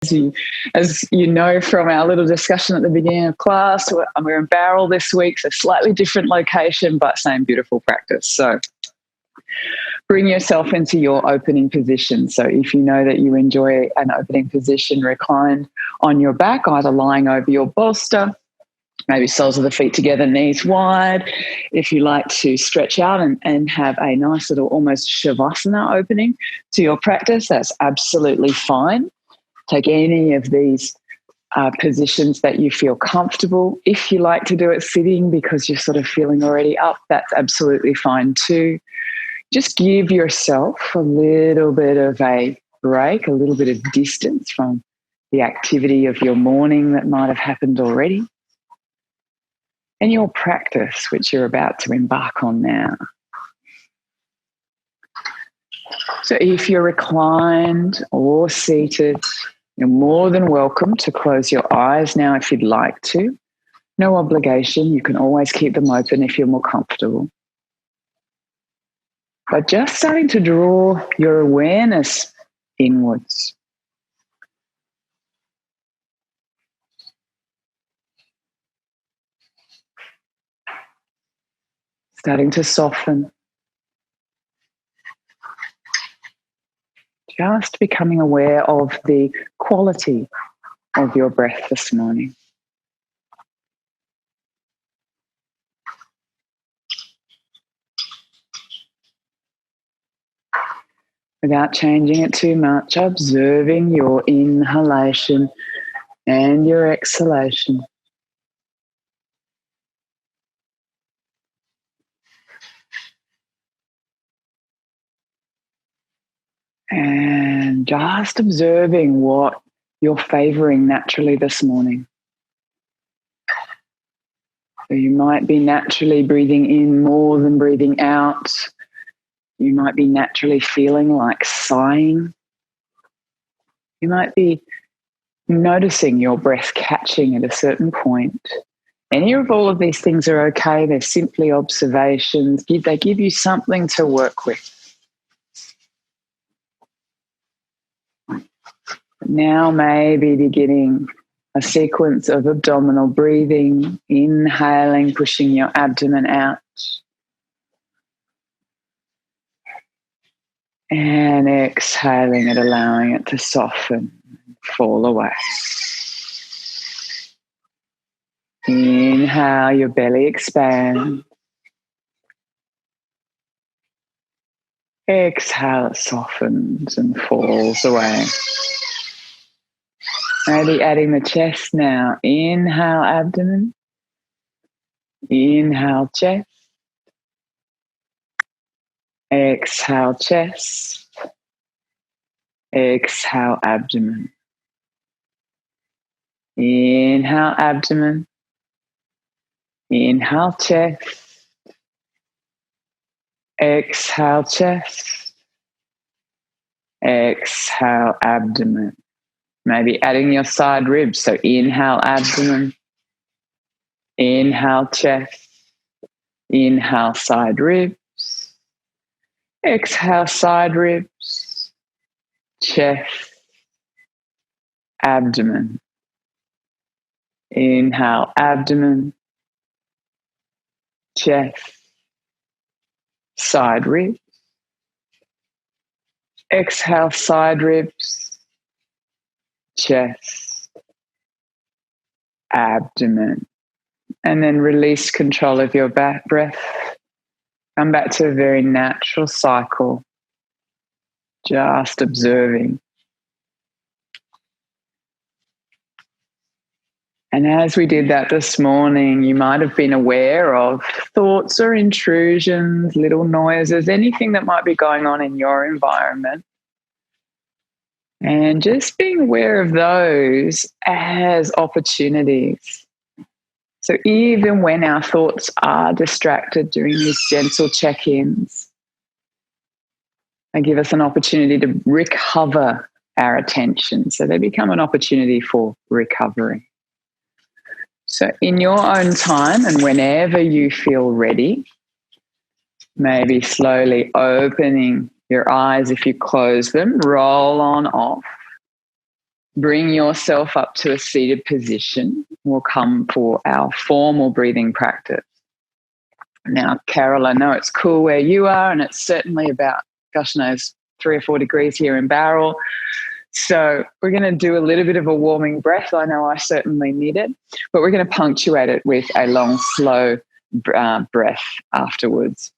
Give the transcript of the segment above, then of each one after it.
As you know from our little discussion at the beginning of class, we're in Barrel this week, so slightly different location, but same beautiful practice. So bring yourself into your opening position. So if you know that you enjoy an opening position, reclined on your back, either lying over your bolster, maybe soles of the feet together, knees wide. If you like to stretch out and have a nice little almost shavasana opening to your practice, that's absolutely fine. Take any of these positions that you feel comfortable. If you like to do it sitting because you're sort of feeling already up, that's absolutely fine too. Just give yourself a little bit of a break, a little bit of distance from the activity of your morning that might have happened already, and your practice, which you're about to embark on now. So if you're reclined or seated, you're more than welcome to close your eyes now if you'd like to. No obligation. You can always keep them open if you're more comfortable. But just starting to draw your awareness inwards. Starting to soften. Just becoming aware of the quality of your breath this morning. Without changing it too much, observing your inhalation and your exhalation. And just observing what you're favoring naturally this morning. So you might be naturally breathing in more than breathing out. You might be naturally feeling like sighing. You might be noticing your breath catching at a certain point. Any of all of these things are okay. They're simply observations. They give you something to work with. Now maybe beginning a sequence of abdominal breathing, inhaling, pushing your abdomen out, and exhaling it, allowing it to soften, fall away. Inhale, your belly expands. Exhale, it softens and falls away. Maybe adding the chest now. Inhale, abdomen. Inhale, chest. Exhale, chest. Exhale, abdomen. Inhale, abdomen. Inhale, chest. Exhale, chest. Exhale, abdomen. Maybe adding your side ribs. So inhale, abdomen. Inhale, chest. Inhale, side ribs. Exhale, side ribs. Chest. Abdomen. Inhale, abdomen. Chest. Side ribs. Exhale, side ribs. Chest, abdomen, and then release control of your breath. Come back to a very natural cycle, just observing. And as we did that this morning, you might have been aware of thoughts or intrusions, little noises, anything that might be going on in your environment. And just being aware of those as opportunities. So even when our thoughts are distracted during these gentle check-ins, they give us an opportunity to recover our attention. So they become an opportunity for recovery. So in your own time and whenever you feel ready, maybe slowly opening your eyes if you close them, roll on off. bring yourself up to a seated position. We'll come for our formal breathing practice. Now, Carol, I know it's cool where you are, and it's certainly about, gosh knows, 3 or 4 degrees here in Barrel. So we're going to do a little bit of a warming breath. I know I certainly need it, but we're going to punctuate it with a long, slow breath afterwards.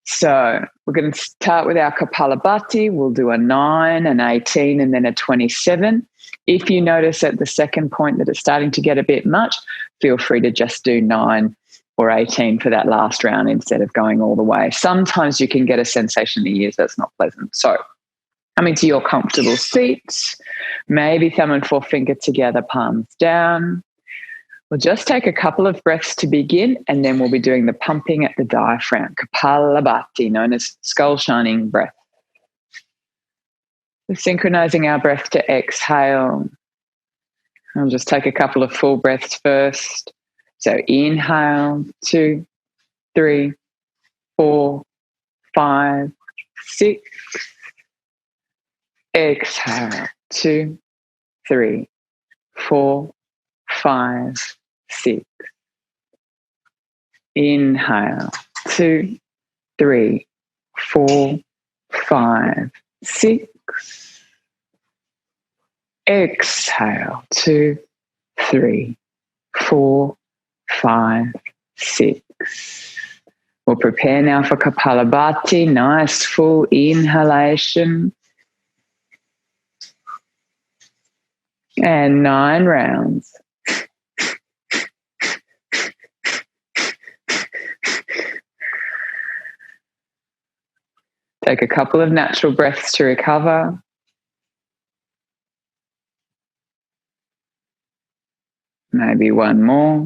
So we're going to start with our Kapalabhati. We'll do a 9, an 18, and then a 27. If you notice at the second point that it's starting to get a bit much, feel free to just do 9 or 18 for that last round instead of going all the way. Sometimes you can get a sensation in the ears that's not pleasant. So coming to your comfortable seats, maybe thumb and forefinger together, palms down. We'll just take a couple of breaths to begin, and then we'll be doing the pumping at the diaphragm, Kapalabhati, known as skull shining breath. We're synchronizing our breath to exhale. I'll just take a couple of full breaths first. So inhale, 2, 3, 4, 5, 6. Exhale, 2, 3, 4, 5, 6. Inhale, 2, 3, 4, 5, 6. Exhale, 2, 3, 4, 5, 6. We'll prepare now for Kapalabhati. Nice full inhalation. And 9 rounds. Take a couple of natural breaths to recover. Maybe one more.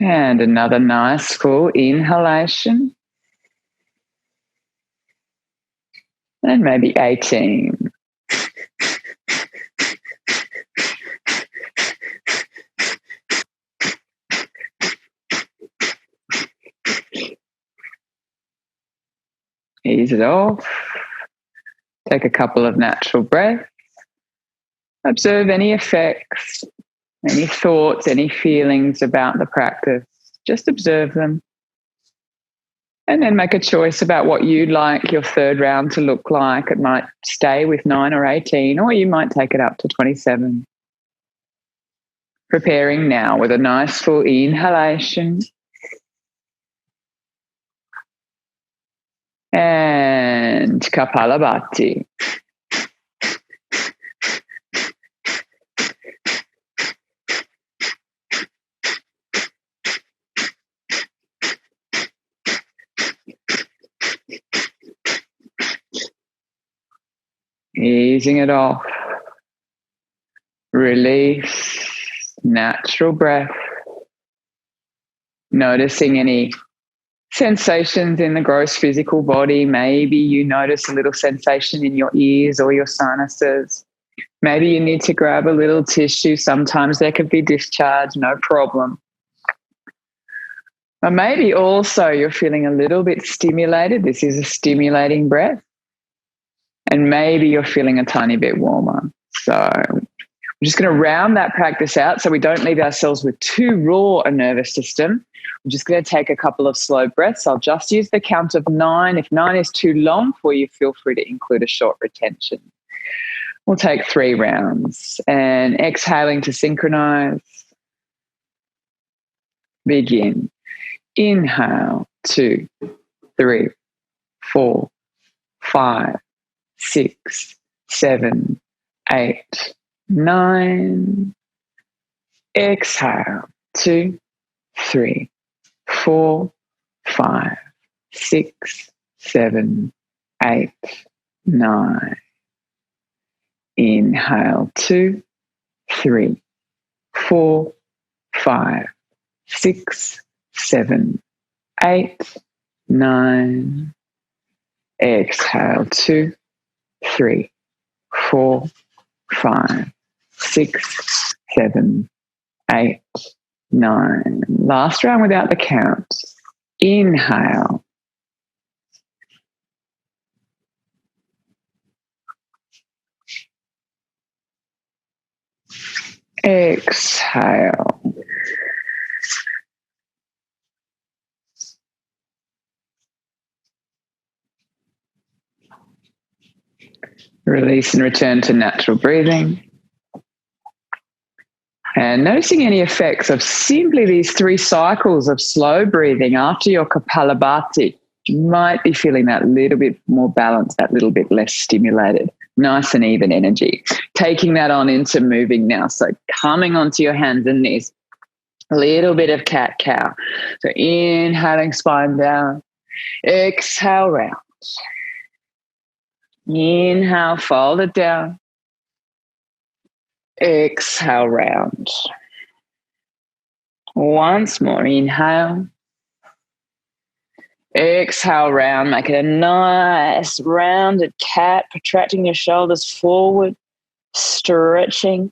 And another nice full inhalation. And maybe 18. Ease it off. Take a couple of natural breaths. Observe any effects, any thoughts, any feelings about the practice. Just observe them. And then make a choice about what you'd like your third round to look like. It might stay with 9 or 18, or you might take it up to 27. Preparing now with a nice full inhalation. And Kapalabhati. Easing it off. Release. Natural breath. Noticing any sensations in the gross physical body. Maybe you notice a little sensation in your ears or your sinuses. Maybe you need to grab a little tissue. Sometimes there could be discharge, no problem. Or maybe also you're feeling a little bit stimulated. This is a stimulating breath. And maybe you're feeling a tiny bit warmer. So we're just going to round that practice out so we don't leave ourselves with too raw a nervous system. We're just going to take a couple of slow breaths. I'll just use the count of 9. If 9 is too long for you, feel free to include a short retention. We'll take 3 rounds. And exhaling to synchronize. Begin. Inhale, 2, 3, 4, 5, 6, 7, 8, 9. Exhale, 2, 3, 4, 5, 6, 7, 8, 9. Inhale, 2, 3, 4, 5, 6, 7, 8, 9. Exhale, 2, 3, 4, 5, 6, 7, 8, 9. Last round without the count. Inhale. Exhale. Release and return to natural breathing. And noticing any effects of simply these 3 cycles of slow breathing after your Kapalabhati. You might be feeling that little bit more balanced, that little bit less stimulated, nice and even energy. Taking that on into moving now. So coming onto your hands and knees. A little bit of cat-cow. So inhaling, spine down. Exhale, round. Inhale, fold it down. Exhale, round. Once more, inhale. Exhale, round. Make it a nice rounded cat, protracting your shoulders forward, stretching,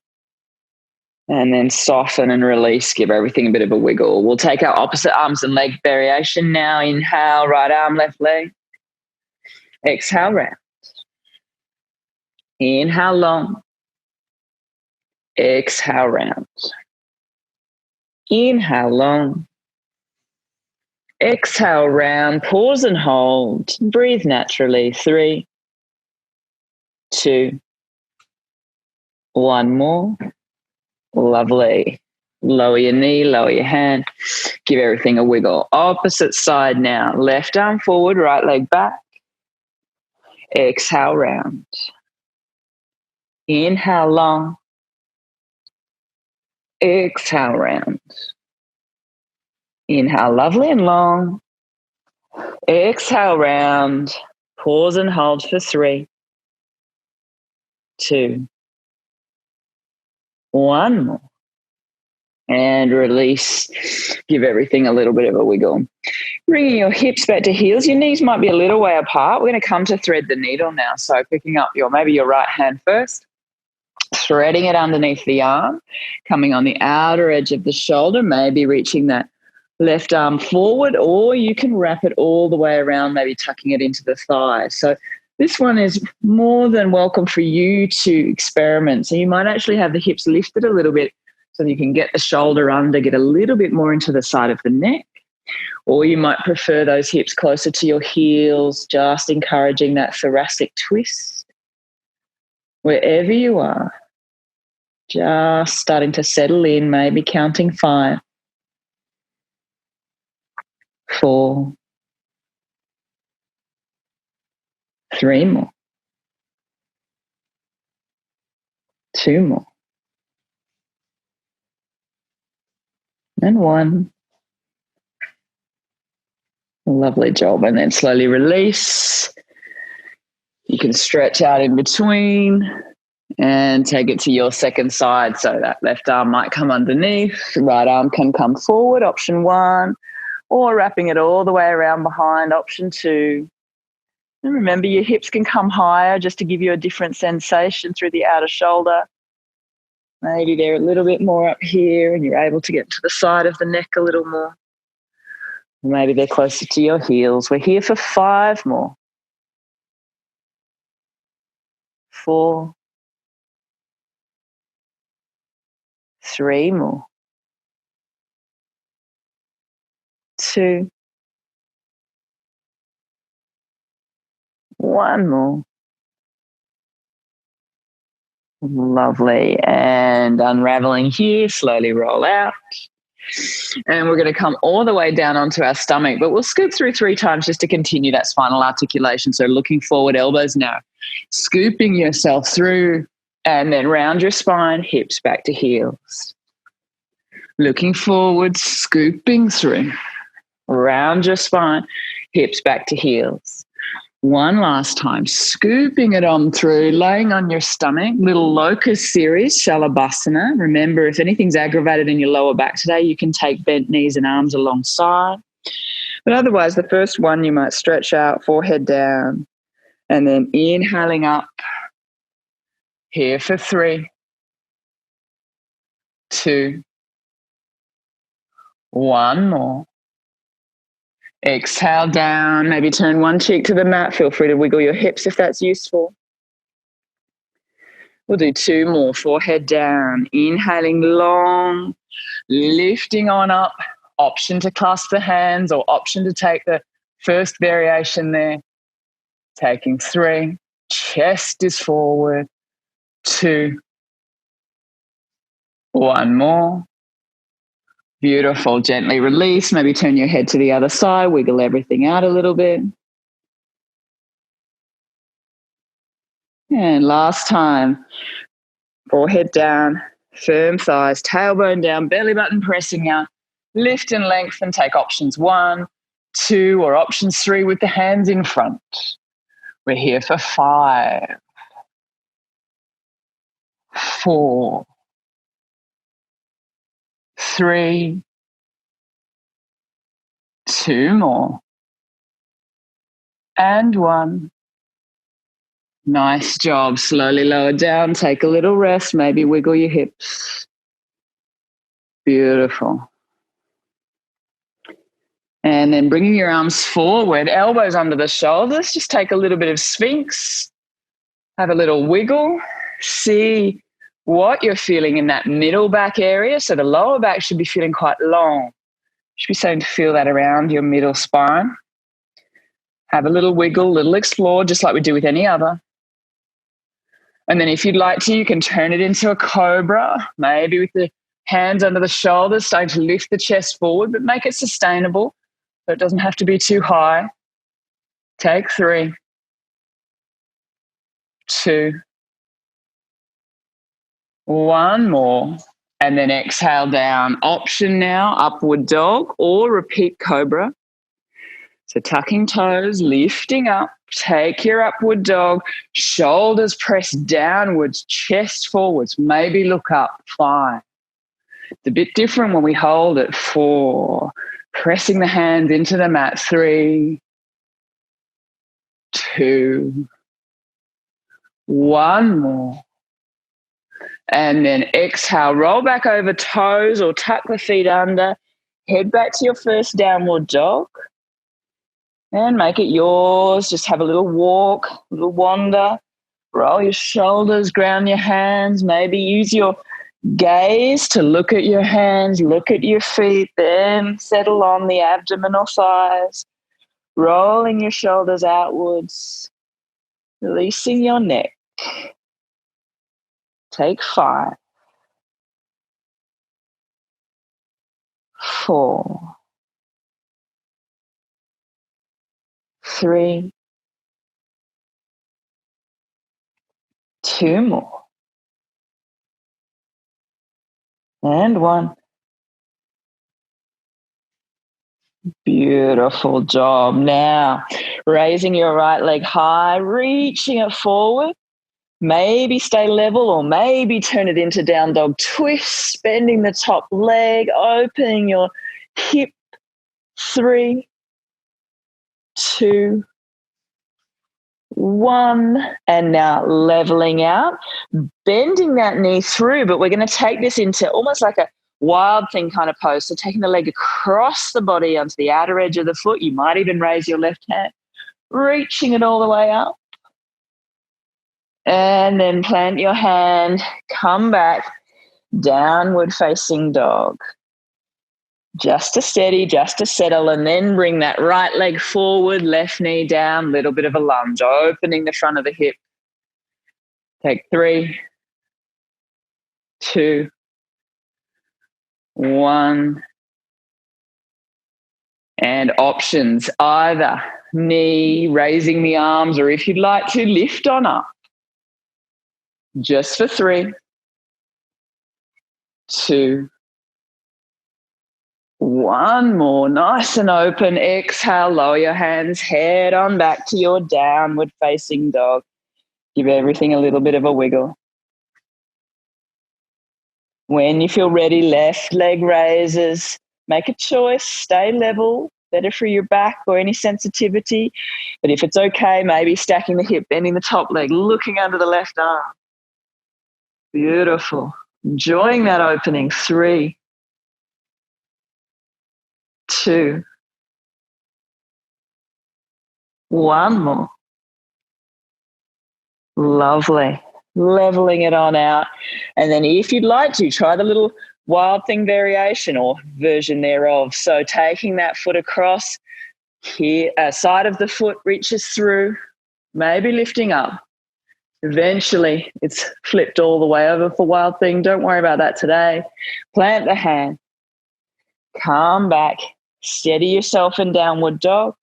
and then soften and release. Give everything a bit of a wiggle. We'll take our opposite arms and leg variation now. Inhale, right arm, left leg. Exhale, round. Inhale, long. Exhale, round. Inhale, long. Exhale, round. Pause and hold. Breathe naturally. 3, 2, 1 more. Lovely. Lower your knee, lower your hand. Give everything a wiggle. Opposite side now. Left arm forward, right leg back. Exhale, round. Inhale, long. Exhale, round. Inhale, lovely and long. Exhale, round. Pause and hold for 3, 2, 1 more. And release. Give everything a little bit of a wiggle. Bringing your hips back to heels. Your knees might be a little way apart. We're going to come to thread the needle now. So picking up maybe your right hand first. Threading it underneath the arm. Coming on the outer edge of the shoulder. Maybe reaching that left arm forward. Or you can wrap it all the way around. Maybe tucking it into the thigh. So this one is more than welcome for you to experiment. So you might actually have the hips lifted a little bit, so you can get the shoulder under, get a little bit more into the side of the neck. Or you might prefer those hips closer to your heels, just encouraging that thoracic twist. Wherever you are, just starting to settle in, maybe counting 5, 4, 3 more, 2 more, and 1. Lovely job. And then slowly release. You can stretch out in between and take it to your second side. So that left arm might come underneath, right arm can come forward, option 1, or wrapping it all the way around behind, option 2. And remember, your hips can come higher just to give you a different sensation through the outer shoulder. Maybe they're a little bit more up here and you're able to get to the side of the neck a little more. Maybe they're closer to your heels. We're here for 5 more. 4, 3 more. 2, 1 more. Lovely. And unraveling here, slowly roll out. And we're going to come all the way down onto our stomach, but we'll scoop through 3 times just to continue that spinal articulation. So looking forward, elbows now. Scooping yourself through and then round your spine, hips back to heels. Looking forward, scooping through. Round your spine, hips back to heels. One last time, scooping it on through, laying on your stomach, little locust series, Shalabhasana. Remember, if anything's aggravated in your lower back today, you can take bent knees and arms alongside. But otherwise, the first one, you might stretch out, forehead down, and then inhaling up. Here for 3, 2, 1 more. Exhale down, maybe turn one cheek to the mat. Feel free to wiggle your hips if that's useful. We'll do 2 more. Forehead down. Inhaling long, lifting on up. Option to clasp the hands or option to take the first variation there. Taking 3. Chest is forward. 2. 1 more. Beautiful. Gently release. Maybe turn your head to the other side. Wiggle everything out a little bit. And last time. Forehead down, firm thighs, tailbone down, belly button pressing out. Lift and lengthen. Take options 1, 2, or options 3 with the hands in front. We're here for 5, 4, 3, 2 more, and 1. Nice job. Slowly lower down. Take a little rest. Maybe wiggle your hips. Beautiful. And then bringing your arms forward, elbows under the shoulders. Just take a little bit of Sphinx. Have a little wiggle. See what you're feeling in that middle back area. So the lower back should be feeling quite long. You should be starting to feel that around your middle spine. Have a little wiggle, little explore, just like we do with any other. And then if you'd like to, you can turn it into a cobra, maybe with the hands under the shoulders, starting to lift the chest forward, but make it sustainable so it doesn't have to be too high. Take 3, 2, 1 more. And then exhale down. Option now, upward dog or repeat cobra. So tucking toes, lifting up, take your upward dog, shoulders press downwards, chest forwards, maybe look up, 5. It's a bit different when we hold it, 4. Pressing the hands into the mat, 3, 2, 1 more. And then exhale, roll back over toes or tuck the feet under, head back to your first downward dog. And make it yours. Just have a little walk, a little wander. Roll your shoulders, ground your hands. Maybe use your gaze to look at your hands, look at your feet, then settle on the abdomen or thighs. Rolling your shoulders outwards, releasing your neck. Take 5, 4, 3, 2 more, and 1. Beautiful job. Now, raising your right leg high, reaching it forward. Maybe stay level or maybe turn it into down dog twist, bending the top leg, opening your hip. 3, 2, 1. And now leveling out, bending that knee through, but we're going to take this into almost like a wild thing kind of pose. So taking the leg across the body onto the outer edge of the foot. You might even raise your left hand, reaching it all the way up. And then plant your hand, come back, downward facing dog. Just to steady, just to settle, and then bring that right leg forward, left knee down, little bit of a lunge, opening the front of the hip. Take 3, 2, 1. And options, either knee, raising the arms, or if you'd like to, lift on up. Just for 3, 2, 1 more. Nice and open. Exhale, lower your hands, head on back to your downward facing dog. Give everything a little bit of a wiggle. When you feel ready, left leg raises. Make a choice, stay level, better for your back or any sensitivity. But if it's okay, maybe stacking the hip, bending the top leg, looking under the left arm. Beautiful. Enjoying that opening. 3, 2, 1 more. Lovely. leveling it on out. And then if you'd like to, try the little wild thing variation or version thereof. So taking that foot across, here, side of the foot reaches through, maybe lifting up. Eventually, it's flipped all the way over for wild thing. Don't worry about that today. Plant the hand. Come back. Steady yourself in downward dog.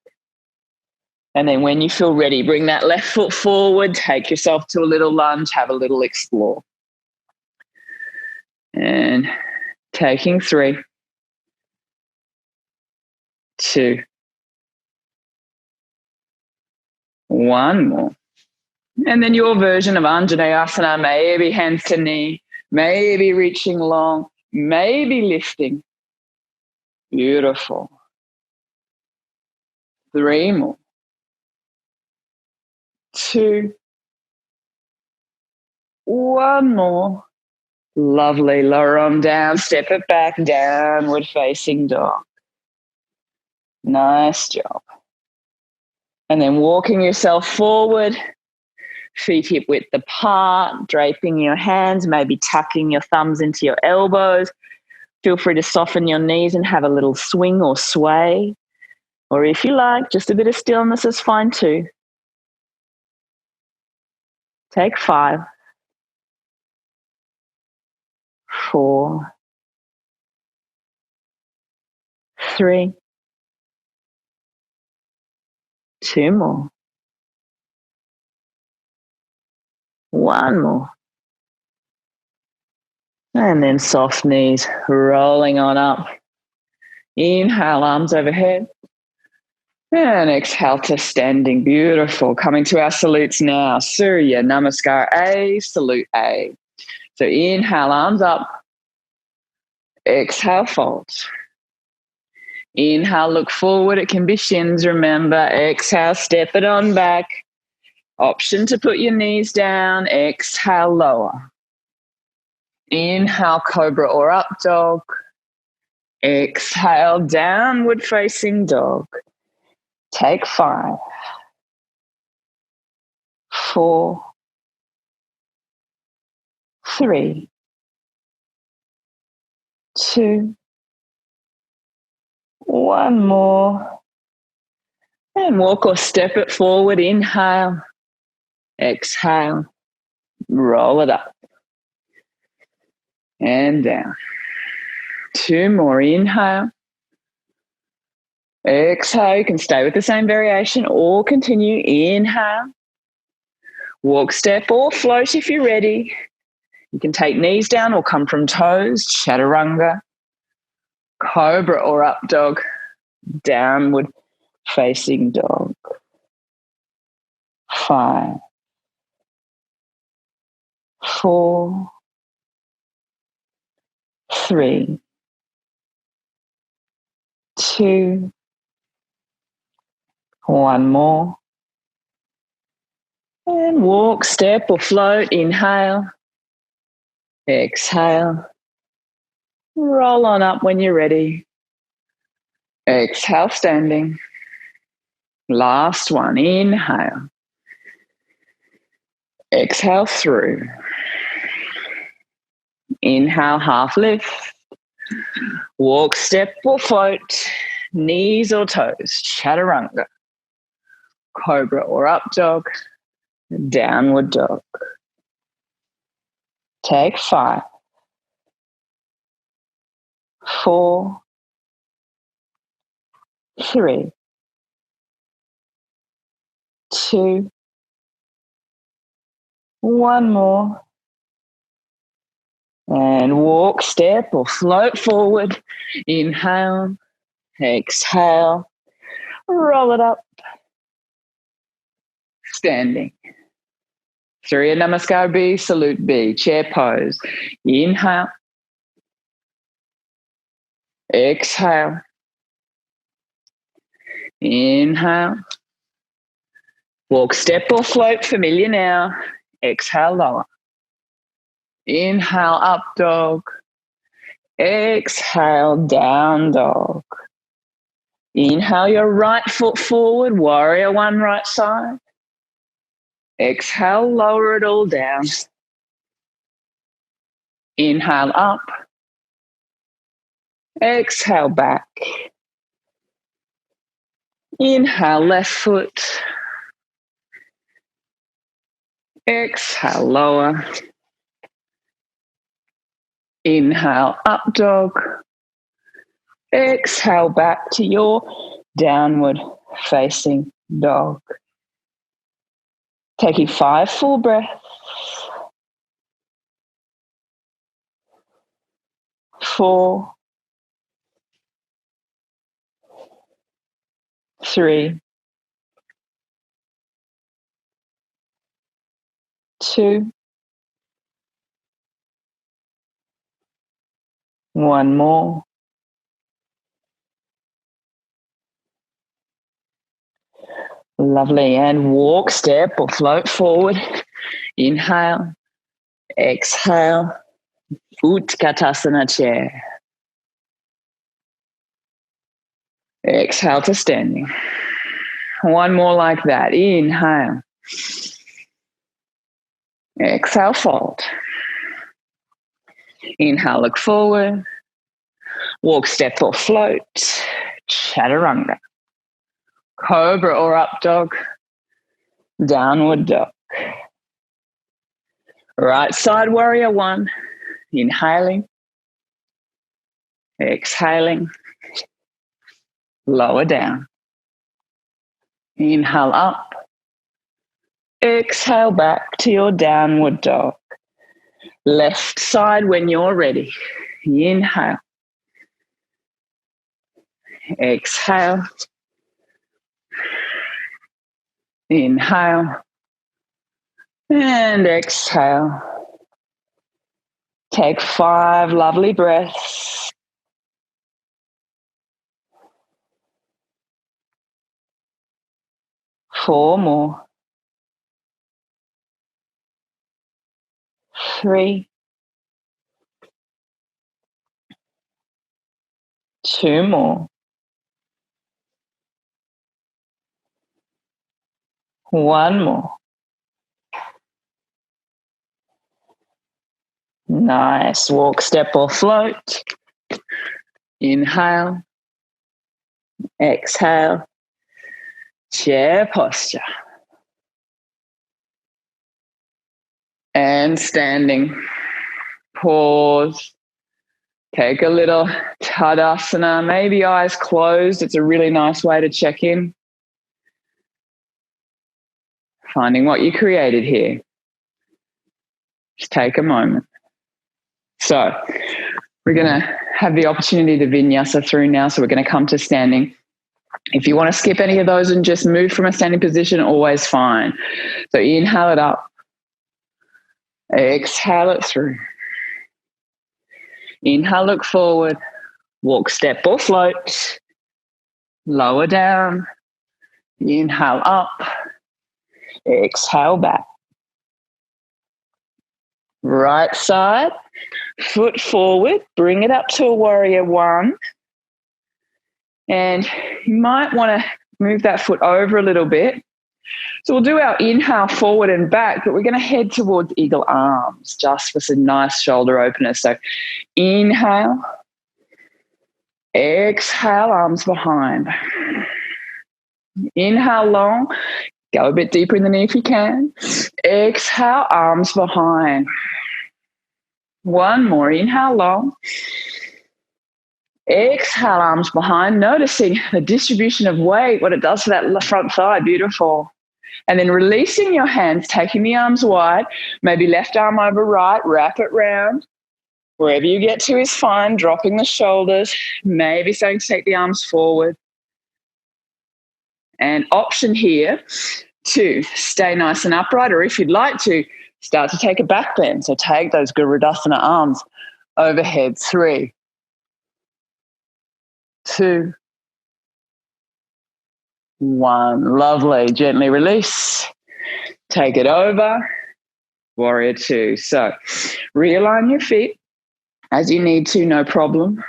And then when you feel ready, bring that left foot forward. Take yourself to a little lunge. Have a little explore. And taking 3, 2, 1 more. And then your version of Anjaneyasana, maybe hands to knee, maybe reaching long, maybe lifting. Beautiful. 3 more. 2, 1 more. Lovely. Lower arm down, step it back, downward facing dog. Nice job. And then walking yourself forward, feet hip width apart, draping your hands, maybe tucking your thumbs into your elbows. Feel free to soften your knees and have a little swing or sway. Or if you like, just a bit of stillness is fine too. Take 5, 4, 3, 2 more. 1 more. And then soft knees rolling on up. Inhale, arms overhead. And exhale to standing. Beautiful. Coming to our salutes now. Surya, namaskar A, salute A. So inhale, arms up. Exhale, fold. Inhale, look forward. It can be shins, remember. Exhale, step it on back. Option to put your knees down. Exhale, lower. Inhale, cobra or up dog. Exhale, downward facing dog. Take 5, 4, 3, 2, 1 more. And walk or step it forward. Inhale, exhale, roll it up. And down. 2 more. Inhale. Exhale. You can stay with the same variation or continue. Inhale. Walk, step, or float if you're ready. You can take knees down or come from toes. Chaturanga. Cobra or up dog. Downward facing dog. 5, 4, 3, 2, 1 more. And walk, step, or float. Inhale. Exhale. Roll on up when you're ready. Exhale, standing. Last one. Inhale. Exhale through. Inhale, half lift. Walk, step, or float. Knees or toes. Chaturanga. Cobra or up dog. Downward dog. Take 5, 4, 3, 2, 1 more. And walk, step, or float forward. Inhale, exhale, roll it up. Standing. Surya namaskar B, salute B, chair pose. Inhale, exhale, inhale. Walk, step, or float, familiar now. Exhale, lower. Inhale, up dog. Exhale, down dog. Inhale your right foot forward, warrior 1 right side. Exhale, lower it all down. Inhale up. Exhale back. Inhale left foot. Exhale lower. Inhale up dog. Exhale back to your downward facing dog. Taking 5 full breaths. 4, 3, 2, 1 more. Lovely. And walk, step, or float forward. Inhale. Exhale. Utkatasana chair. Exhale to standing. 1 more like that. Inhale. Exhale, fold. Inhale, look forward. Walk, step, or float. Chaturanga. Cobra or up dog. Downward dog. Right side warrior 1. Inhaling. Exhaling. Lower down. Inhale up. Exhale back to your downward dog. Left side when you're ready. Inhale. Exhale. Inhale. And exhale. Take 5 lovely breaths. 4 more. 3. 2 more. 1 more. Nice. Walk, step, or float. Inhale. Exhale. Chair posture. And standing. Pause. Take a little Tadasana. Maybe eyes closed. It's a really nice way to check in. Finding what you created here. Just take a moment. So we're going to have the opportunity to vinyasa through now. So we're going to come to standing. If you want to skip any of those and just move from a standing position, always fine. So inhale it up. Exhale it through. Inhale, look forward. Walk, step, or float. Lower down. Inhale up. Exhale back. Right side. Foot forward. Bring it up to a warrior 1. And you might want to move that foot over a little bit. So we'll do our inhale forward and back, but we're going to head towards eagle arms just for some nice shoulder openers. So inhale. Exhale, arms behind. Inhale long. Go a bit deeper in the knee if you can. Exhale, arms behind. 1 more. Inhale long. Exhale, arms behind. Noticing the distribution of weight, what it does for that front thigh. Beautiful. And then releasing your hands, taking the arms wide. Maybe left arm over right. Wrap it round. Wherever you get to is fine. Dropping the shoulders. Maybe starting to take the arms forward. And option here to stay nice and upright, or if you'd like to, start to take a back bend. So take those garudasana arms overhead. 3, 2, 1. Lovely. Gently release. Take it over. Warrior 2. So realign your feet as you need to, no problem.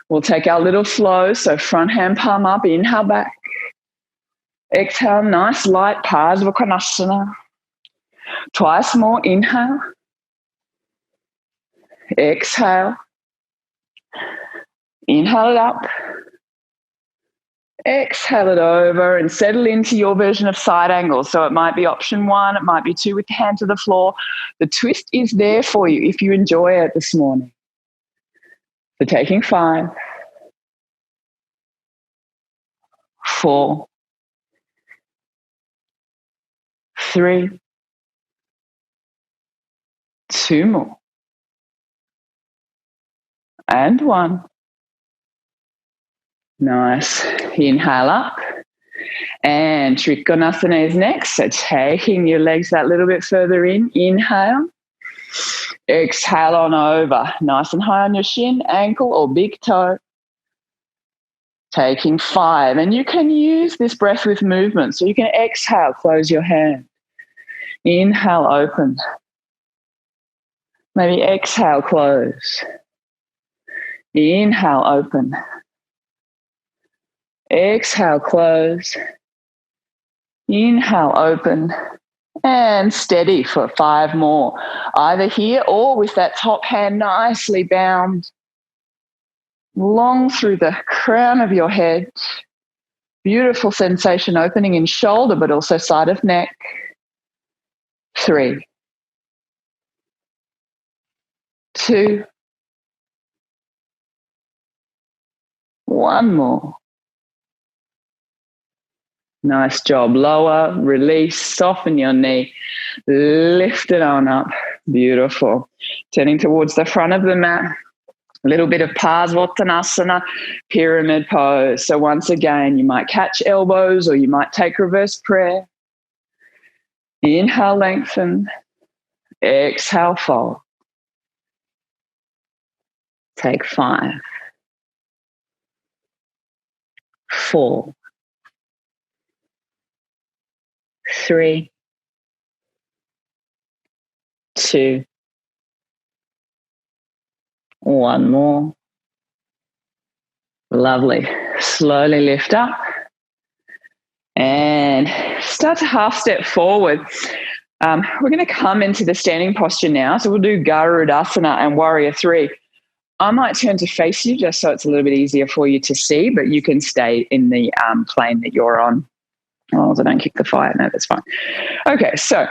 We'll take our little flow. So front hand palm up, inhale back. Exhale, nice light Parsva Konasana. Twice more, inhale. Exhale. Inhale it up. Exhale it over and settle into your version of side angle. So it might be option 1, it might be 2 with the hand to the floor. The twist is there for you if you enjoy it this morning. So taking 5, 4, 3, 2 more, and 1. Nice. Inhale up. And Trikonasana is next. So taking your legs that little bit further in. Inhale. Exhale on over. Nice and high on your shin, ankle, or big toe. Taking 5. And you can use this breath with movement. So you can exhale, close your hand. Inhale, open. Maybe exhale, close. Inhale, open. Exhale, close. Inhale, open. And steady for 5 more. Either here or with that top hand nicely bound. Long through the crown of your head. Beautiful sensation opening in shoulder, but also side of neck. 3, 2, 1 more. Nice job. Lower, release, soften your knee, lift it on up. Beautiful. Turning towards the front of the mat. A little bit of Parsvottanasana, pyramid pose. So once again, you might catch elbows or you might take reverse prayer. Inhale, lengthen. Exhale, fold. Take 5, 4, 3, 2, 1 more. Lovely. Slowly lift up and start to half step forward. We're going to come into the standing posture now. So we'll do garudasana and warrior 3. I might turn to face you just so it's a little bit easier for you to see, but you can stay in the plane that you're on. Oh, so don't kick the fire. No, that's fine. Okay, so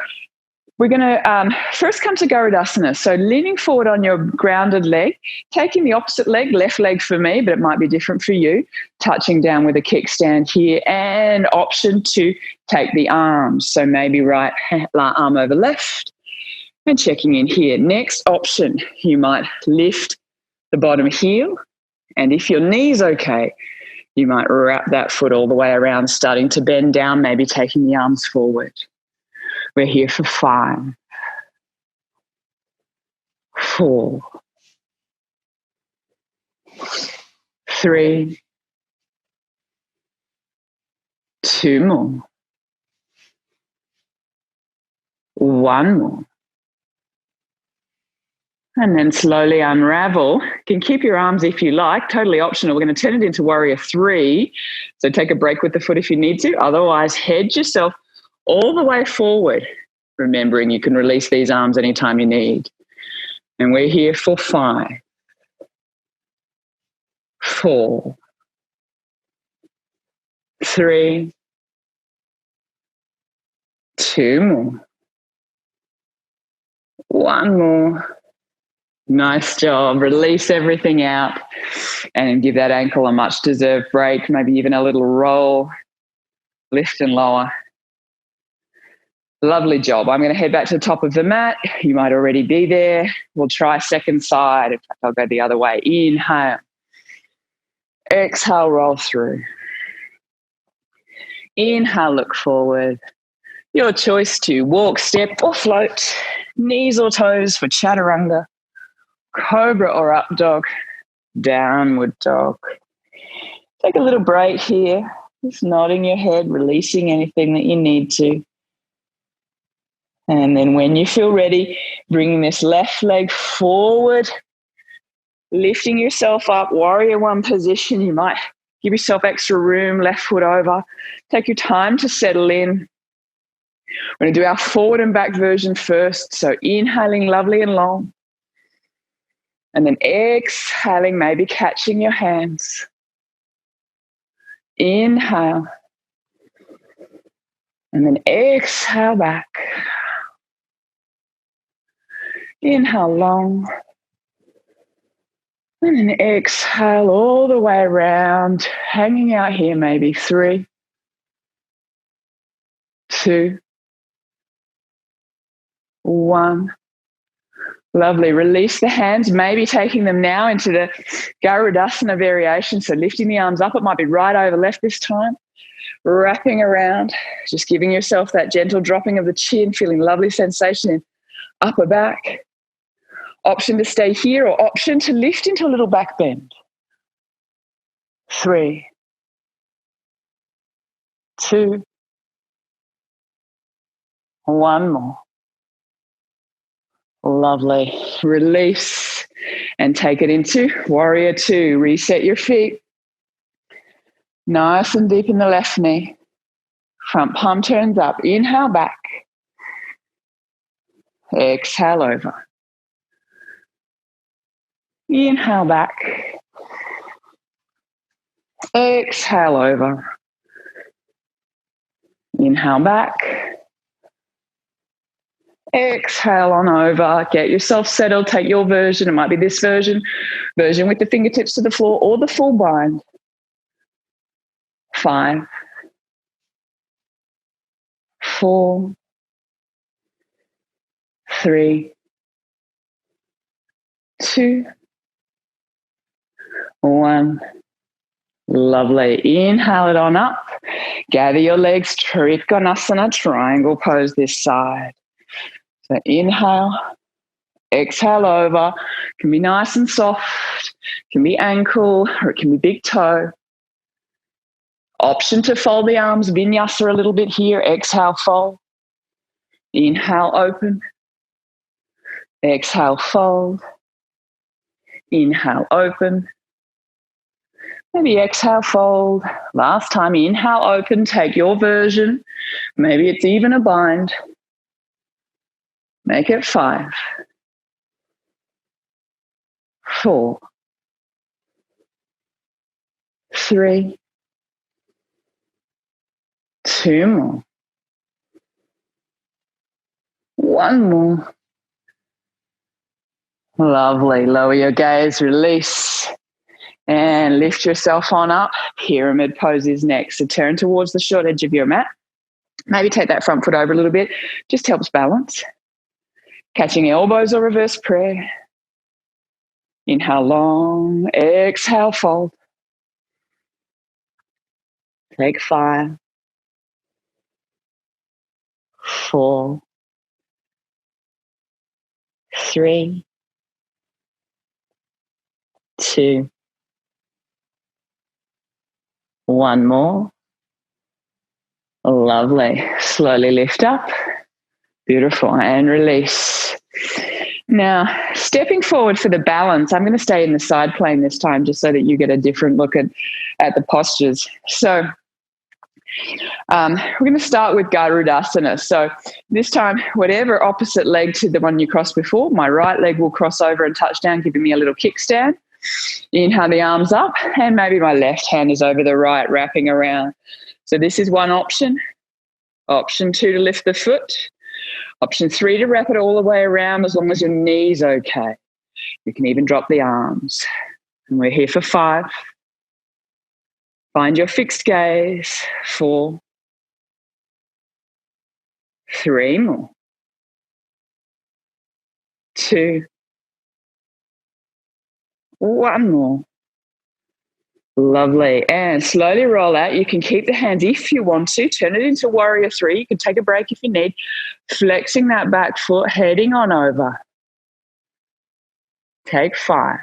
we're going to first come to garudasana. So leaning forward on your grounded leg, taking the opposite leg, left leg for me, but it might be different for you, touching down with a kickstand here, and option 2, take the arms. So maybe right arm over left and checking in here. Next option, you might lift the bottom heel, and if your knee's okay, you might wrap that foot all the way around, starting to bend down, maybe taking the arms forward. We're here for 5, 4, 3, 2 more, 1 more. And then slowly unravel. You can keep your arms if you like, totally optional. We're going to turn it into warrior 3. So take a break with the foot if you need to. Otherwise, head yourself all the way forward, remembering you can release these arms anytime you need. And we're here for 5, 4, 3, 2 more, 1 more. Nice job. Release everything out and give that ankle a much deserved break, maybe even a little roll, lift and lower. Lovely job. I'm going to head back to the top of the mat. You might already be there. We'll try second side. In fact, I'll go the other way. Inhale. Exhale, roll through. Inhale, look forward. Your choice to walk, step or float. Knees or toes for chaturanga. Cobra or up dog. Downward dog. Take a little break here. Just nodding your head, releasing anything that you need to. And then when you feel ready, bringing this left leg forward, lifting yourself up, warrior 1 position. You might give yourself extra room, left foot over. Take your time to settle in. We're going to do our forward and back version first. So inhaling lovely and long. And then exhaling, maybe catching your hands. Inhale. And then exhale back. Inhale long. And then exhale all the way around, hanging out here maybe 3, 2, 1. Lovely. Release the hands, maybe taking them now into the garudasana variation. So lifting the arms up, it might be right over left this time. Wrapping around, just giving yourself that gentle dropping of the chin, feeling lovely sensation in upper back. Option to stay here or option to lift into a little back bend. 3, 2, 1 more. Lovely. Release and take it into warrior 2. Reset your feet. Nice and deep in the left knee. Front palm turns up. Inhale back. Exhale over. Inhale back. Exhale over. Inhale back. Exhale on over. Get yourself settled. Take your version. It might be this version with the fingertips to the floor or the full bind. 5, 4, 3, 2, 1. Lovely. Inhale it on up. Gather your legs. Trikonasana, triangle pose this side. So inhale, exhale over. Can be nice and soft. Can be ankle or it can be big toe. Option to fold the arms, vinyasa a little bit here. Exhale, fold. Inhale, open. Exhale, fold. Inhale, open. Maybe exhale, fold. Last time, inhale, open. Take your version. Maybe it's even a bind. Make it 5, 4, 3, 2 more. 1 more. Lovely. Lower your gaze, release, and lift yourself on up. Pyramid pose is next. So turn towards the short edge of your mat. Maybe take that front foot over a little bit. Just helps balance. Catching elbows or reverse prayer. Inhale long. Exhale, fold. Take 5, 4, 3, 2, 1 more. Lovely. Slowly lift up. Beautiful. And release. Now, stepping forward for the balance, I'm going to stay in the side plane this time just so that you get a different look at the postures. So we're going to start with garudasana. So this time, whatever opposite leg to the one you crossed before, my right leg will cross over and touch down, giving me a little kickstand. Inhale the arms up, and maybe my left hand is over the right, wrapping around. So this is one option. Option 2 to lift the foot. Option 3 to wrap it all the way around as long as your knee's okay. You can even drop the arms. And we're here for 5. Find your fixed gaze. 4, 3 more. 2, 1 more. Lovely. And slowly roll out. You can keep the hands if you want to. Turn it into warrior 3. You can take a break if you need. Flexing that back foot, heading on over. Take 5,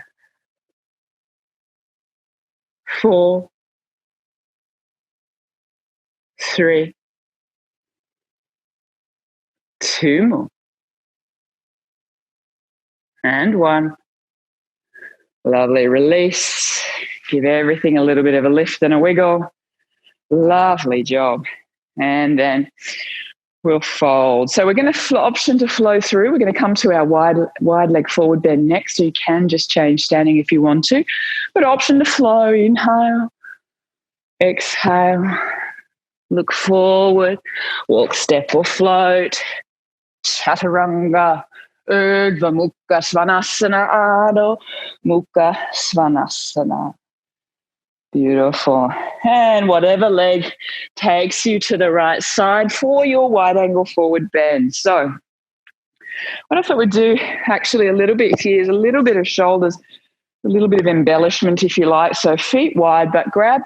4, 3, 2 more. And 1. Lovely. Release. Give everything a little bit of a lift and a wiggle. Lovely job. And then We'll fold. So we're going to option to flow through. We're going to come to our wide leg forward bend next. So you can just change standing if you want to. But option to flow. Inhale. Exhale. Look forward. Walk, step or float. Chaturanga. Urdhva Mukha Svanasana. Adho Mukha Svanasana. Beautiful. And whatever leg takes you to the right side for your wide angle forward bend. So what I thought we'd do actually a little bit here is a little bit of shoulders, a little bit of embellishment if you like. So feet wide, but grab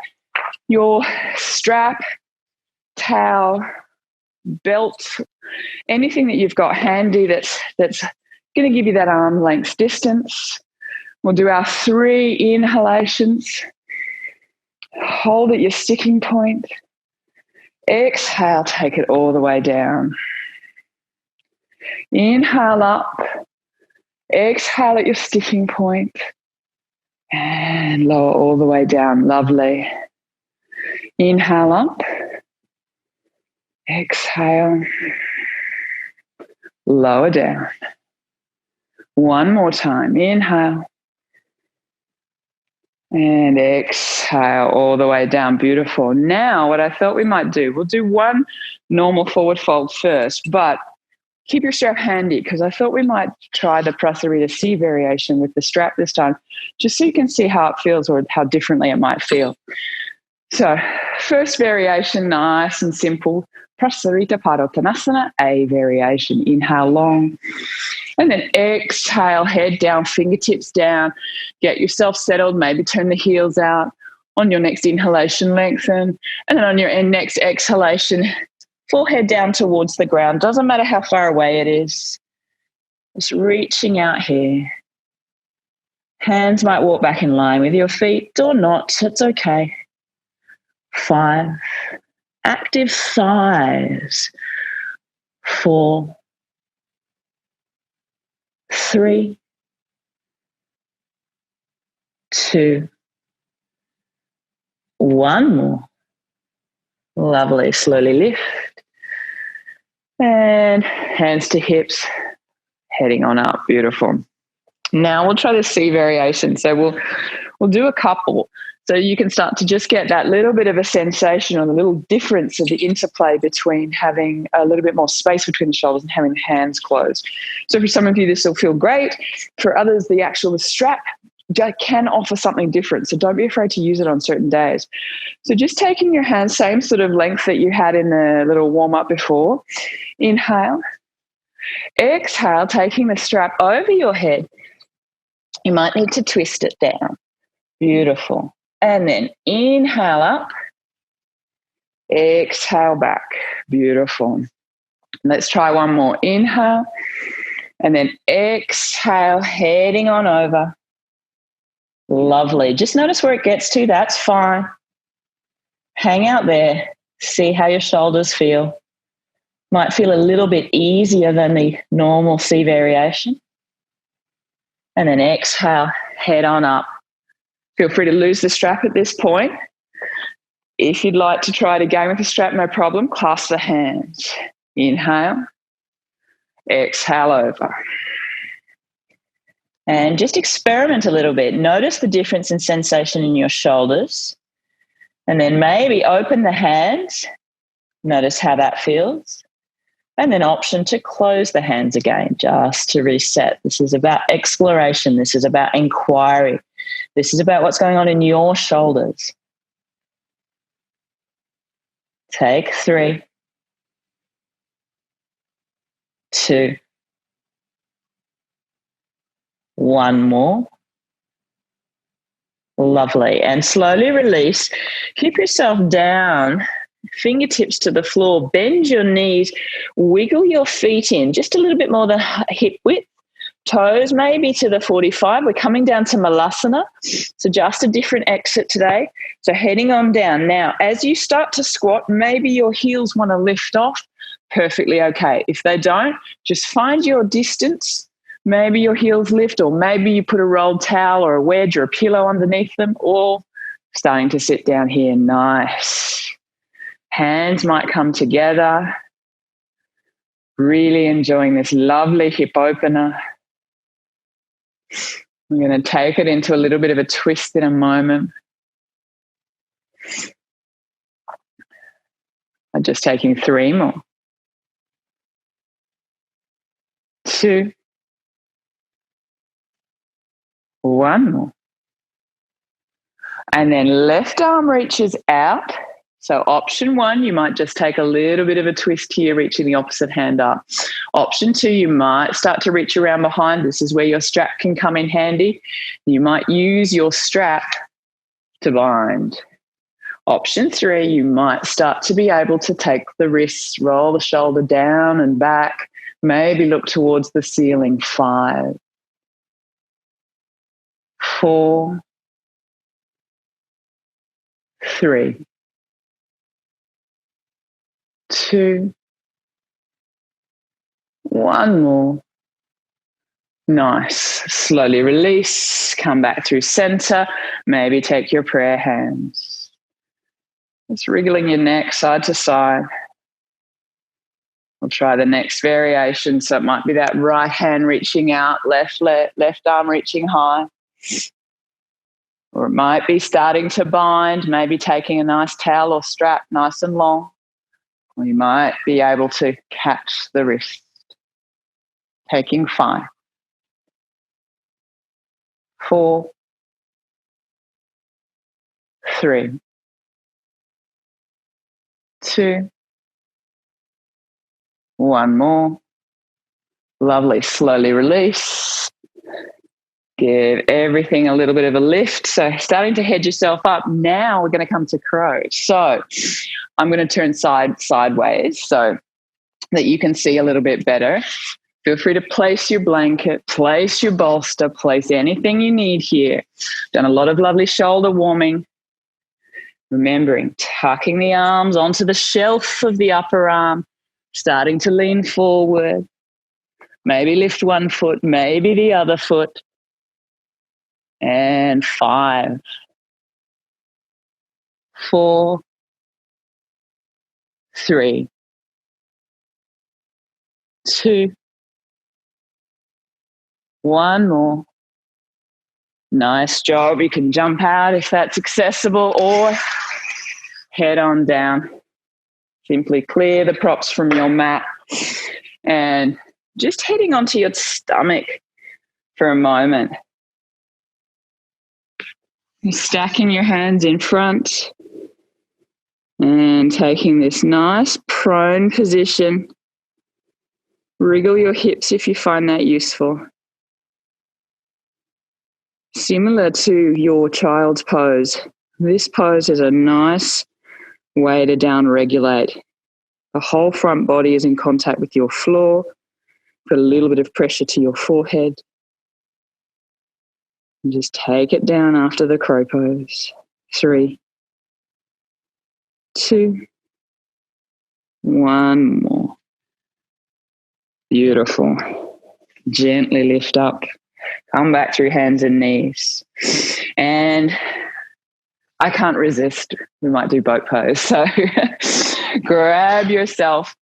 your strap, towel, belt, anything that you've got handy that's going to give you that arm length distance. We'll do our 3 inhalations. Hold at your sticking point. Exhale, take it all the way down. Inhale up. Exhale at your sticking point. And lower all the way down. Lovely. Inhale up. Exhale. Lower down. One more time. Inhale. And exhale all the way down. Beautiful. Now, what I thought we might do, we'll do one normal forward fold first, but keep your strap handy because I thought we might try the Prasarita C variation with the strap this time, just so you can see how it feels or how differently it might feel. So, first variation, nice and simple. Prasarita Padottanasana, A variation. Inhale long. And then exhale, head down, fingertips down. Get yourself settled. Maybe turn the heels out. On your next inhalation, lengthen. And then on your next exhalation, forehead down towards the ground. Doesn't matter how far away it is. Just reaching out here. Hands might walk back in line with your feet or not. It's okay. 5. Active thighs. 4. 3, 2, 1 more. Lovely. Slowly lift. And hands to hips, heading on up. Beautiful. Now we'll try the C variation. So we'll do a couple. So you can start to just get that little bit of a sensation or the little difference of the interplay between having a little bit more space between the shoulders and having the hands closed. So for some of you, this will feel great. For others, the strap can offer something different. So don't be afraid to use it on certain days. So just taking your hands, same sort of length that you had in the little warm-up before. Inhale. Exhale, taking the strap over your head. You might need to twist it down. Beautiful. And then inhale up, exhale back. Beautiful. Let's try one more. Inhale, and then exhale, heading on over. Lovely. Just notice where it gets to. That's fine. Hang out there. See how your shoulders feel. Might feel a little bit easier than the normal C variation. And then exhale, head on up. Feel free to lose the strap at this point. If you'd like to try it again with the strap, no problem. Clasp the hands. Inhale. Exhale over. And just experiment a little bit. Notice the difference in sensation in your shoulders. And then maybe open the hands. Notice how that feels. And then option to close the hands again, just to reset. This is about exploration. This is about inquiry. This is about what's going on in your shoulders. Take 3, 2, 1 more. Lovely. And slowly release. Keep yourself down, fingertips to the floor. Bend your knees. Wiggle your feet in just a little bit more than hip width. Toes maybe to the 45. We're coming down to Malasana. So just a different exit today. So heading on down. Now, as you start to squat, maybe your heels want to lift off. Perfectly okay. If they don't, just find your distance. Maybe your heels lift, or maybe you put a rolled towel or a wedge or a pillow underneath them, or starting to sit down here. Nice. Hands might come together. Really enjoying this lovely hip opener. I'm going to take it into a little bit of a twist in a moment. I'm just taking 3 more. 2. 1 more. And then left arm reaches out. So option 1, you might just take a little bit of a twist here, reaching the opposite hand up. Option 2, you might start to reach around behind. This is where your strap can come in handy. You might use your strap to bind. Option 3, you might start to be able to take the wrists, roll the shoulder down and back, maybe look towards the ceiling. 5, 4, 3, 2, 1 more. Nice. Slowly release. Come back through center. Maybe take your prayer hands. Just wriggling your neck side to side. We'll try the next variation. So it might be that right hand reaching out, left arm reaching high. Or it might be starting to bind, maybe taking a nice towel or strap nice and long. Or you might be able to catch the wrist. Taking 5, 4, 3, 2, 1 more. Lovely. Slowly release. Give everything a little bit of a lift. So starting to head yourself up. Now we're going to come to crow. So I'm going to turn sideways so that you can see a little bit better. Feel free to place your blanket, place your bolster, place anything you need here. Done a lot of lovely shoulder warming. Remembering, tucking the arms onto the shelf of the upper arm, starting to lean forward. Maybe lift one foot, maybe the other foot. And 5, 4, 3, 2, 1 more. Nice job. You can jump out if that's accessible or head on down. Simply clear the props from your mat and just heading onto your stomach for a moment. Stacking your hands in front and taking this nice prone position. Wriggle your hips if you find that useful. Similar to your child's pose, this pose is a nice way to down regulate. The whole front body is in contact with your floor. Put a little bit of pressure to your forehead. And just take it down after the crow pose. 3, 2, 1 more. Beautiful. Gently lift up. Come back through hands and knees. And I can't resist. We might do boat pose. So grab yourself.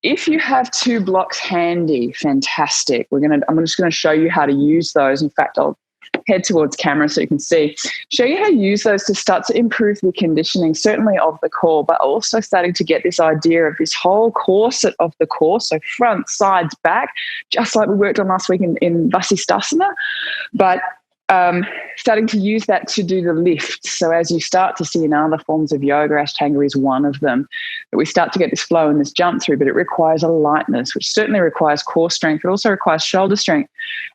If you have 2 blocks handy, fantastic. I'm just going to show you how to use those. In fact, I'll head towards camera so you can see. Show you how to use those to start to improve the conditioning, certainly of the core, but also starting to get this idea of this whole corset of the core, so front, sides, back, just like we worked on last week in Vasisthasana, but starting to use that to do the lift. So as you start to see in other forms of yoga, Ashtanga is one of them, that we start to get this flow and this jump through, but it requires a lightness, which certainly requires core strength, but also requires shoulder strength.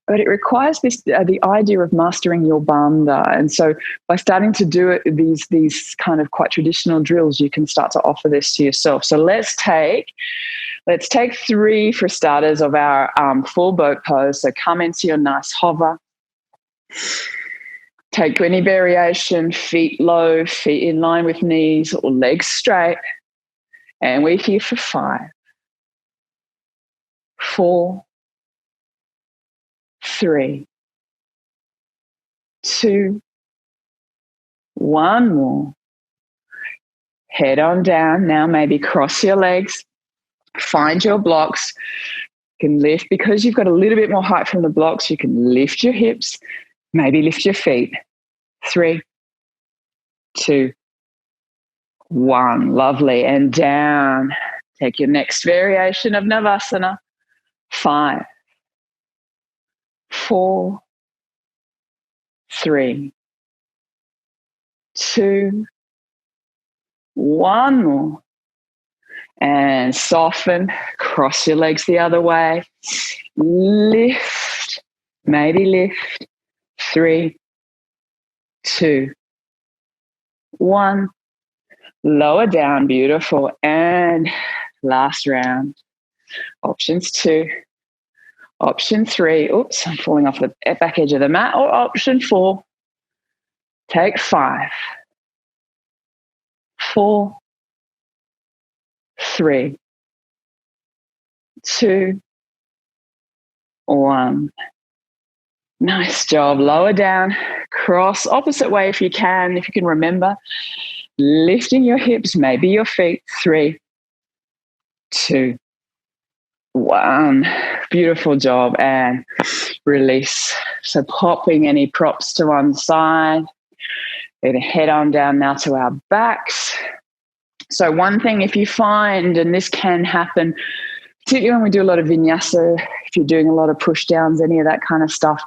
But it requires this the idea of mastering your bandha. And so by starting to do it, these kind of quite traditional drills, you can start to offer this to yourself. So let's take 3 for starters of our full boat pose. So come into your nice hover. Take any variation, feet low, feet in line with knees or legs straight. And we're here for 5, 4, 3, 2, 1 more. Head on down. Now maybe cross your legs. Find your blocks. You can lift, because you've got a little bit more height from the blocks, you can lift your hips, maybe lift your feet. 3, 2, 1. Lovely. And down. Take your next variation of Navasana. 5, 4, 3, 2, 1 more. And soften. Cross your legs the other way. Lift. Maybe lift. 3, 2, 1. Lower down. Beautiful. And last round. Options 2. Option 3. Oops, I'm falling off the back edge of the mat. Or option 4. Take 5, 4, 3, 2, 1. Nice job. Lower down. Cross opposite way if you can remember. Lifting your hips, maybe your feet. 3, 2, 1. Beautiful job. And release. So popping any props to one side. We're going to head on down now to our backs. So one thing, if you find, and this can happen, particularly when we do a lot of vinyasa, if you're doing a lot of push downs, any of that kind of stuff,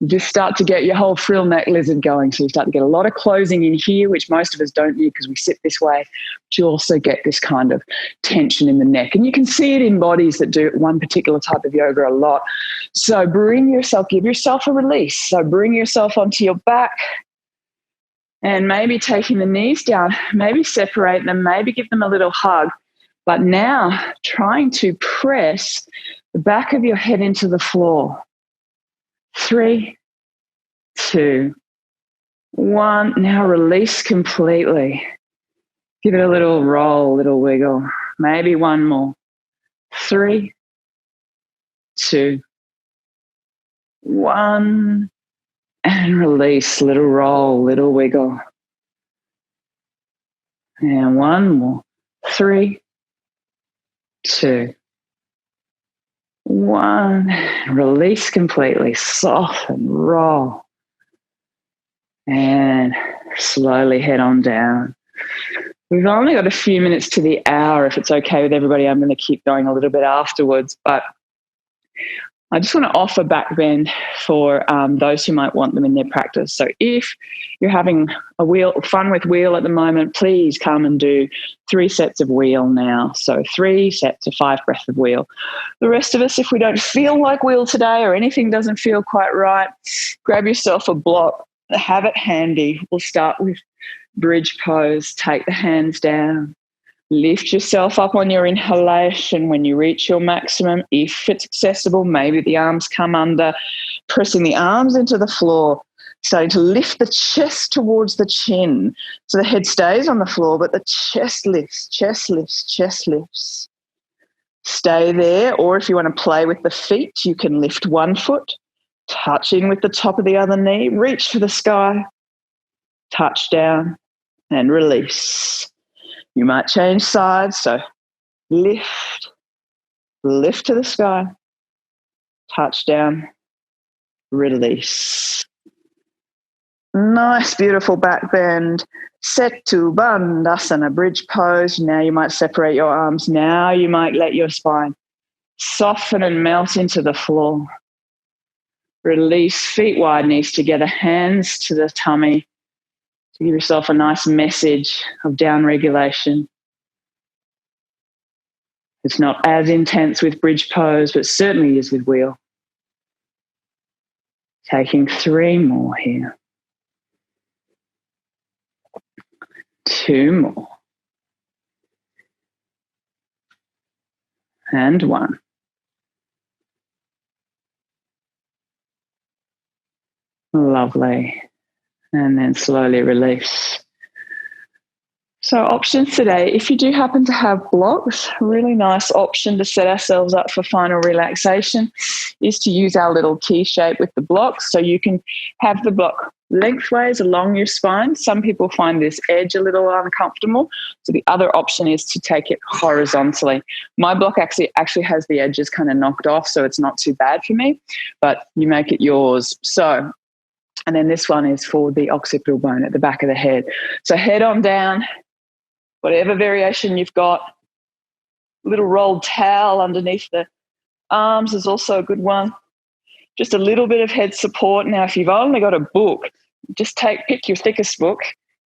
you just start to get your whole frill neck lizard going. So you start to get a lot of closing in here, which most of us don't need because we sit this way. But you also get this kind of tension in the neck. And you can see it in bodies that do one particular type of yoga a lot. So give yourself a release. So bring yourself onto your back. And maybe taking the knees down, maybe separate them, maybe give them a little hug. But now trying to press the back of your head into the floor. 3, 2, 1. Now release completely. Give it a little roll, little wiggle. Maybe one more. 3, 2, 1. And release, little roll, little wiggle. And one more. 3, 2, 1. Release completely. Soften, roll. And slowly head on down. We've only got a few minutes to the hour. If it's okay with everybody, I'm going to keep going a little bit afterwards. But I just want to offer back bend for those who might want them in their practice. So if you're having fun with wheel at the moment, please come and do 3 sets of wheel now. So 3 sets of 5 breaths of wheel. The rest of us, if we don't feel like wheel today or anything doesn't feel quite right, grab yourself a block, have it handy. We'll start with bridge pose. Take the hands down. Lift yourself up on your inhalation when you reach your maximum. If it's accessible, maybe the arms come under, pressing the arms into the floor, starting to lift the chest towards the chin. So the head stays on the floor, but the chest lifts, chest lifts, chest lifts. Stay there, or if you want to play with the feet, you can lift one foot, touch in with the top of the other knee, reach for the sky, touch down, and release. You might change sides, so lift to the sky, touch down, release. Nice, beautiful back bend. Setu Bandhasana, bridge pose. Now you might separate your arms. Now you might let your spine soften and melt into the floor. Release, feet wide, knees together, hands to the tummy. To give yourself a nice message of down regulation. It's not as intense with bridge pose, but certainly is with wheel. Taking 3 more here. 2 more. And 1. Lovely. And then slowly release. So options today, if you do happen to have blocks, a really nice option to set ourselves up for final relaxation is to use our little T shape with the blocks. So you can have the block lengthways along your spine. Some people find this edge a little uncomfortable. So the other option is to take it horizontally. My block actually has the edges kind of knocked off, so it's not too bad for me, but you make it yours. So, and then this one is for the occipital bone at the back of the head. So head on down, whatever variation you've got. A little rolled towel underneath the arms is also a good one. Just a little bit of head support. Now, if you've only got a book, just pick your thickest book,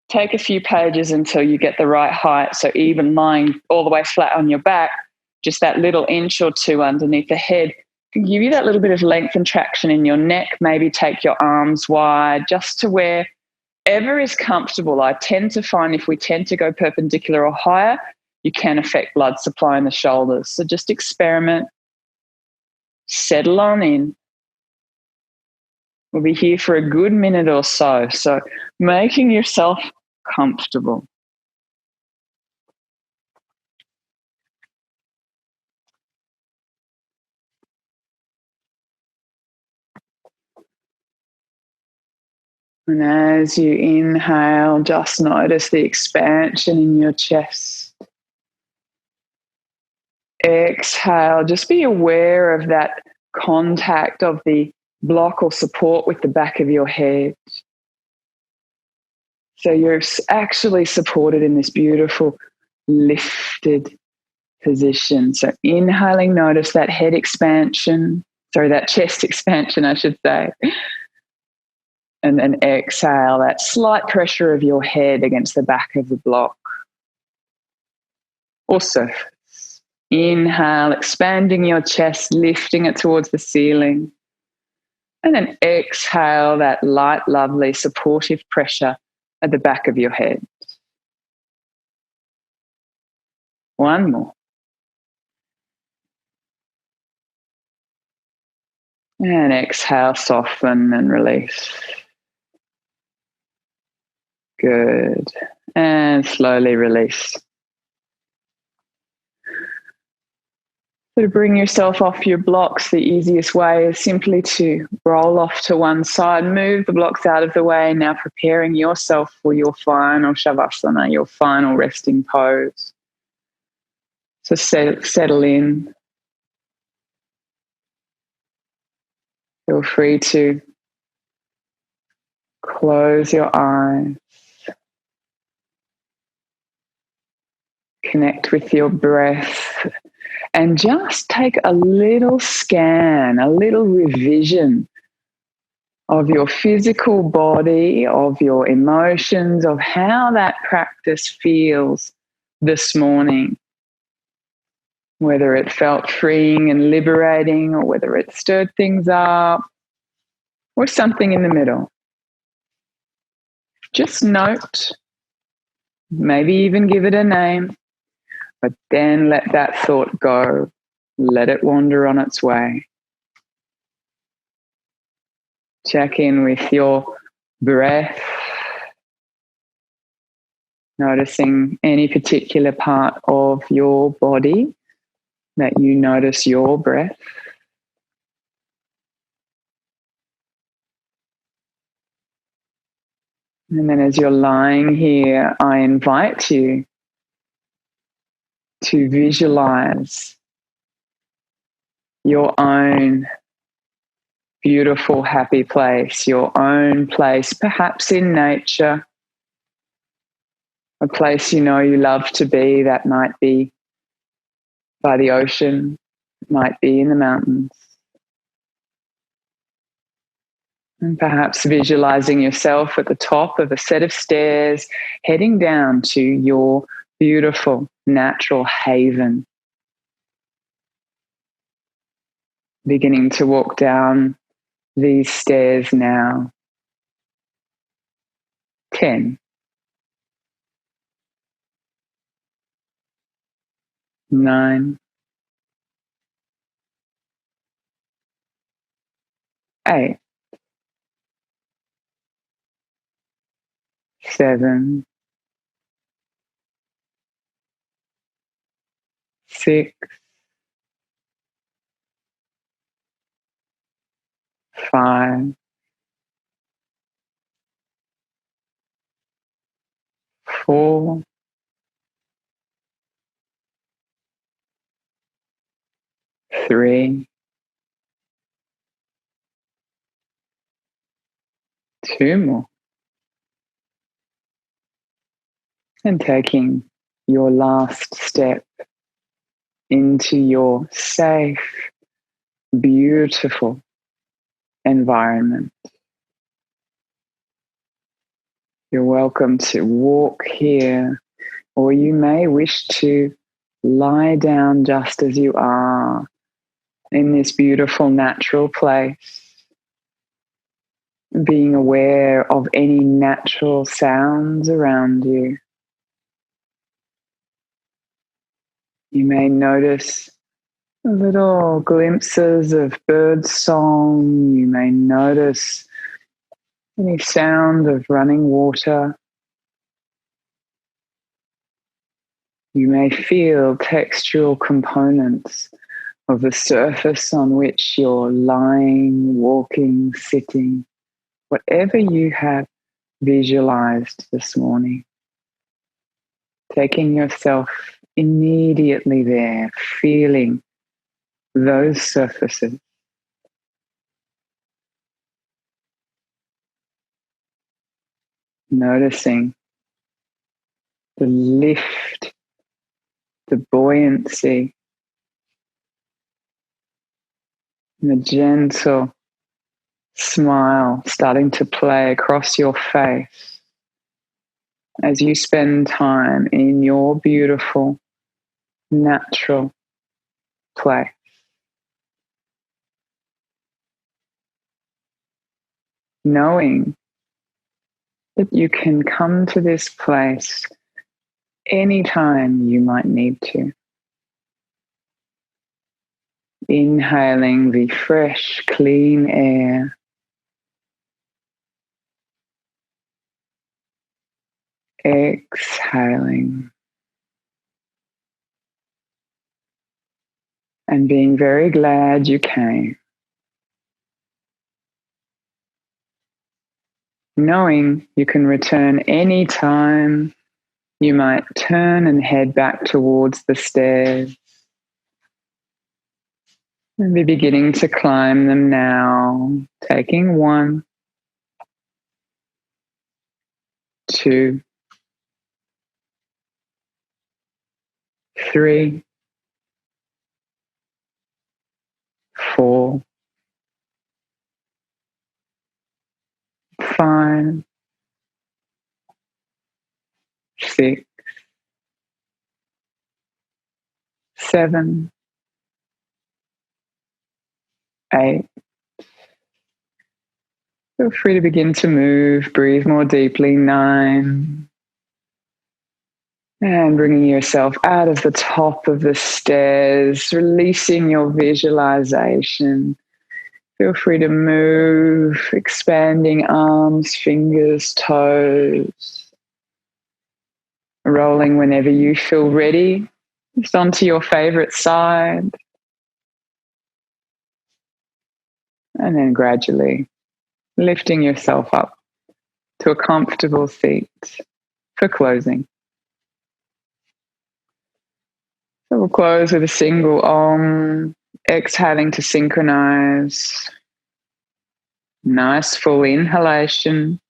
take a few pages until you get the right height. So even lying all the way flat on your back, just that little inch or two underneath the head can give you that little bit of length and traction in your neck. Maybe take your arms wide just to wherever is comfortable. I tend to find if we tend to go perpendicular or higher, you can affect blood supply in the shoulders. So just experiment, settle on in. We'll be here for a good minute or so. So making yourself comfortable. And as you inhale, just notice the expansion in your chest. Exhale, just be aware of that contact of the block or support with the back of your head. So you're actually supported in this beautiful lifted position. So inhaling, notice that head expansion, that chest expansion, I should say. And then exhale, that slight pressure of your head against the back of the block or surface. Inhale, expanding your chest, lifting it towards the ceiling. And then exhale, that light, lovely, supportive pressure at the back of your head. One more. And exhale, soften and release. Good. And slowly release. So to bring yourself off your blocks, the easiest way is simply to roll off to one side, move the blocks out of the way, now preparing yourself for your final shavasana, your final resting pose. So settle in. Feel free to close your eyes. Connect with your breath. And just take a little scan, a little revision of your physical body, of your emotions, of how that practice feels this morning. Whether it felt freeing and liberating, or whether it stirred things up, or something in the middle. Just note, maybe even give it a name, but then let that thought go. Let it wander on its way. Check in with your breath, noticing any particular part of your body that you notice your breath. And then as you're lying here, I invite you to visualize your own beautiful, happy place, your own place, perhaps in nature, a place you know you love to be. That might be by the ocean, it might be in the mountains. And perhaps visualizing yourself at the top of a set of stairs, heading down to your beautiful natural haven. Beginning to walk down these stairs now. 10. 9. 8. 7. 6. 5. 4, 3, 2 more. And taking your last step into your safe, beautiful environment. You're welcome to walk here, or you may wish to lie down just as you are in this beautiful natural place, being aware of any natural sounds around you. You may notice little glimpses of bird song. You may notice any sound of running water. You may feel textural components of the surface on which you're lying, walking, sitting, whatever you have visualized this morning. Taking yourself immediately there, feeling those surfaces. Noticing the lift, the buoyancy, and the gentle smile starting to play across your face as you spend time in your beautiful, natural place. Knowing that you can come to this place anytime you might need to. Inhaling the fresh, clean air. Exhaling. And being very glad you came. Knowing you can return anytime. You might turn and head back towards the stairs. And be beginning to climb them now. Taking 1, 2, 3, 4, 5, 6, 7, 8. Feel free to begin to move. Breathe more deeply. 9. And bringing yourself out of the top of the stairs, releasing your visualization. Feel free to move, expanding arms, fingers, toes. Rolling whenever you feel ready, just onto your favorite side. And then gradually lifting yourself up to a comfortable seat for closing. So we'll close with a single Om, exhaling to synchronize. Nice full inhalation.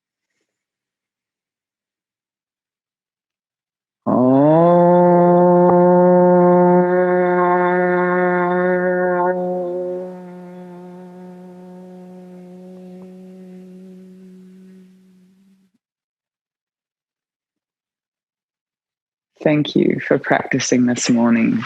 Thank you for practicing this morning.